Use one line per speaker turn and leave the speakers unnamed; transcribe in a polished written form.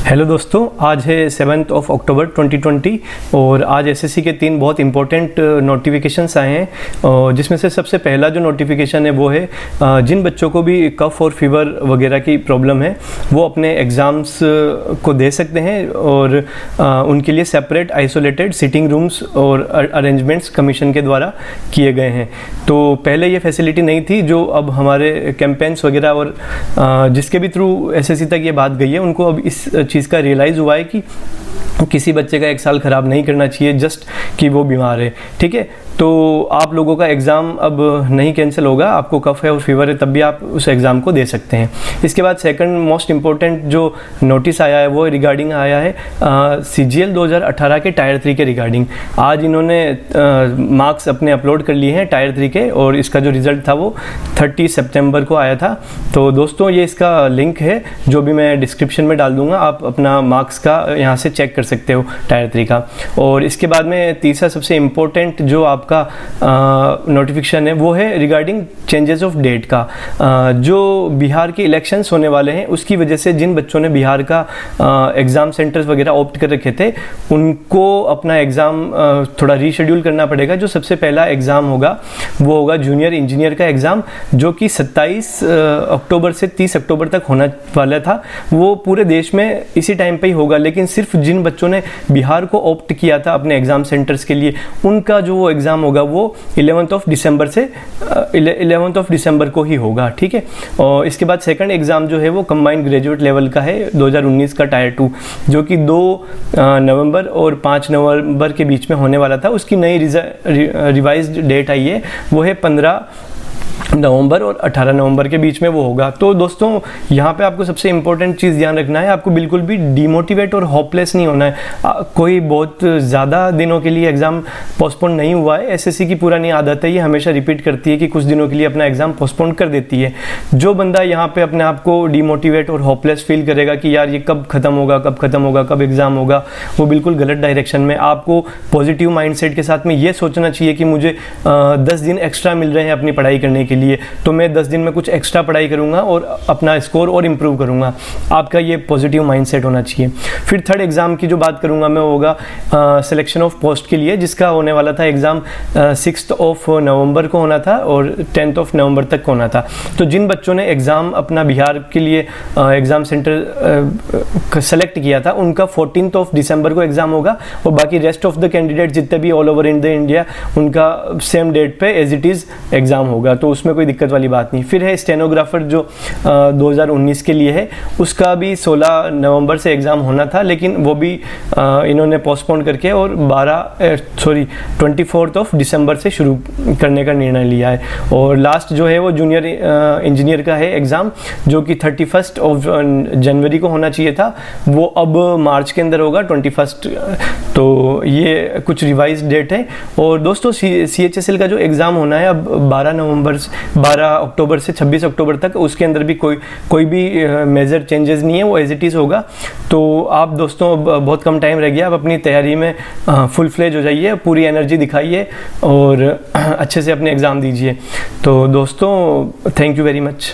Hello दोस्तों, आज है 7 अक्टूबर 2020 और आज एसएससी के 3 बहुत इंपॉर्टेंट नोटिफिकेशंस आए हैं। जिसमें से सबसे पहला जो नोटिफिकेशन है वो है जिन बच्चों को भी कफ और फीवर वगैरह की प्रॉब्लम है वो अपने एग्ज़ाम्स को दे सकते हैं और उनके लिए सेपरेट आइसोलेटेड सिटिंग रूम्स और अरेंजमेंट्स कमीशन के द्वारा किए गए हैं। तो पहले ये फैसिलिटी नहीं थी, जो अब हमारे कैंपेन्स वगैरह और जिसके भी थ्रू एसएससी तक ये बात गई है उनको अब इस चीज़ का रियलाइज़ हुआ है कि किसी बच्चे का एक साल ख़राब नहीं करना चाहिए जस्ट कि वो बीमार है। ठीक है, तो आप लोगों का एग्ज़ाम अब नहीं कैंसिल होगा। आपको कफ है और फीवर है तब भी आप उस एग्ज़ाम को दे सकते हैं। इसके बाद सेकंड मोस्ट इम्पोर्टेंट जो नोटिस आया है वो रिगार्डिंग आया है CGL 2018 के टायर 3 के रिगार्डिंग। आज इन्होंने मार्क्स अपने अपलोड कर लिए हैं टायर 3 के और इसका जो रिज़ल्ट था वो 30 सितंबर को आया था। तो दोस्तों ये इसका लिंक है जो भी मैं डिस्क्रिप्शन में डाल दूँगा, आप अपना मार्क्स का यहाँ से चेक कर सकते हो टायर 3 का। और इसके बाद में तीसरा सबसे इम्पोर्टेंट जो आपका नोटिफिकेशन है वो है रिगार्डिंग चेंजेस ऑफ डेट का। जो बिहार के इलेक्शंस होने वाले हैं उसकी वजह से जिन बच्चों ने बिहार का एग्ज़ाम सेंटर्स वगैरह ऑप्ट कर रखे थे उनको अपना एग्ज़ाम थोड़ा रीशेड्यूल करना पड़ेगा। जो सबसे पहला एग्ज़ाम होगा वो होगा जूनियर इंजीनियर का एग्ज़ाम, जो कि 27 अक्टूबर से 30 अक्टूबर तक होना वाला था। वो पूरे देश में इसी टाइम पे ही होगा, लेकिन सिर्फ जिन बच्चों ने बिहार को ऑप्ट किया था अपने एग्ज़ाम सेंटर्स के लिए उनका जो वो एग्ज़ाम होगा वो 11 दिसंबर को ही होगा। ठीक है, और इसके बाद सेकंड एग्ज़ाम जो है वो कंबाइंड ग्रेजुएट लेवल का है 2019 का टायर 2, जो कि 2 नवंबर और 5 नवंबर के बीच में होने वाला था। उसकी नई रिवाइज्ड डेट आई है, वो है 15 नवंबर और 18 नवंबर के बीच में वो होगा। तो दोस्तों यहाँ पे आपको सबसे इम्पोर्टेंट चीज़ ध्यान रखना है, आपको बिल्कुल भी डिमोटिवेट और होपलेस नहीं होना है। कोई बहुत ज़्यादा दिनों के लिए एग्ज़ाम पोस्टपोन नहीं हुआ है। एसएससी की पुरानी आदत है, ये हमेशा रिपीट करती है कि कुछ दिनों के लिए अपना एग्ज़ाम पोस्टपोन कर देती है। जो बंदा यहाँ पे अपने आप को डिमोटिवेट और होपलेस फील करेगा कि यार ये कब ख़त्म होगा, कब ख़त्म होगा, कब एग्ज़ाम होगा, वो बिल्कुल गलत डायरेक्शन में। आपको पॉजिटिव माइंडसेट के साथ में ये सोचना चाहिए कि मुझे 10 दिन एक्स्ट्रा मिल रहे हैं अपनी पढ़ाई करने के लिए, तो मैं 10 दिन में कुछ एक्स्ट्रा पढ़ाई करूंगा और अपना स्कोर और इम्प्रूव करूंगा। आपका ये पॉजिटिव माइंडसेट होना चाहिए। फिर थर्ड एग्ज़ाम की जो बात करूंगा मैं होगा सिलेक्शन ऑफ पोस्ट के लिए, जिसका होने वाला था एग्ज़ाम 6 नवंबर को होना था और 10 नवंबर तक होना था। तो जिन बच्चों ने एग्ज़ाम अपना बिहार के लिए एग्ज़ाम सेंटर सेलेक्ट किया था उनका 14 दिसंबर को एग्ज़ाम होगा और बाकी रेस्ट ऑफ द कैंडिडेट जितने भी all over in the India उनका सेम डेट पे एज इट इज़ एग्ज़ाम होगा, तो उसमें कोई दिक्कत वाली बात नहीं। फिर है स्टेनोग्राफर जो 2019 के लिए है, उसका भी 16 नवंबर से एग्ज़ाम होना था, लेकिन वो भी इन्होंने पोस्टपोन करके और 24 दिसंबर से शुरू करने का निर्णय लिया है। और लास्ट जो है वो जूनियर इंजीनियर का है एग्ज़ाम, जो कि 31 जनवरी को होना चाहिए था, वो अब मार्च के अंदर होगा 21। तो ये कुछ रिवाइज डेट है। और दोस्तों CHSL का जो एग्ज़ाम होना है अब 12 अक्टूबर से 26 अक्टूबर तक, उसके अंदर भी कोई भी मेजर चेंजेस नहीं है, वो एज इट इज़ होगा। तो आप दोस्तों बहुत कम टाइम रह गया, आप अपनी तैयारी में फुल फ्लेज हो जाइए, पूरी एनर्जी दिखाइए और अच्छे से अपने एग्ज़ाम दीजिए। तो दोस्तों थैंक यू वेरी मच।